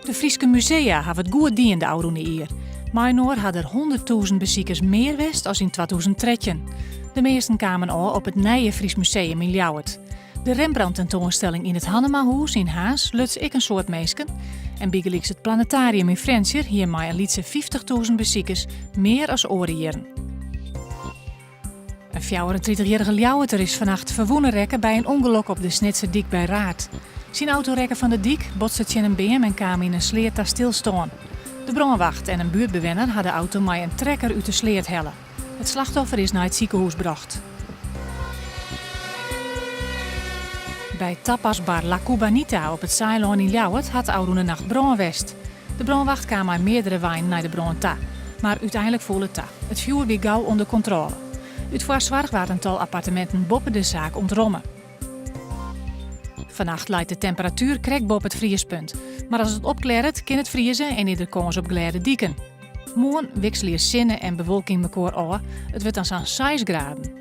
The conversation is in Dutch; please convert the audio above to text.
De Frieske musea hebben het goed dien de oude hier. Mainoor had er 100.000 bezoekers meer west als in 2013. De meesten kwamen al op het Nije Fries Museum in Ljouwert. De Rembrandt-tentoonstelling in het Hannemahoes in Haas luts ik een soort meesken. En biegelijks het planetarium in Frensjer hier maar een lietse 50.000 bezoekers meer als oren jaren. Een 34-jarige Ljouwerter is vannacht verwonnen rekken bij een ongeluk op de Snitserdiek bij Raad. Zijn autorekker van de diek botste tegen een beam en kwam in een sleert daar stilstaan. De brandwacht en een buurtbewoner hadden de auto met een trekker uit de sleert hellen. Het slachtoffer is naar het ziekenhuis gebracht. Bij tapasbar La Cubanita op het Ceylon in Ljouwert had de oude nacht brandwest. De brandwacht kwam aan meerdere wijn naar de brand ta, maar uiteindelijk voelde het ta. Het vuur weer gauw onder controle. Uit voorzorg waren een tal appartementen boven de zaak ontrommen. Vannacht leidt de temperatuur krek boven het vriespunt. Maar als het opklaart, kan het vriezen en ieder kans op gladde dieken. Morgen wisselen zinnen en bewolking mekaar aan. Het wordt dan zo'n 6 graden.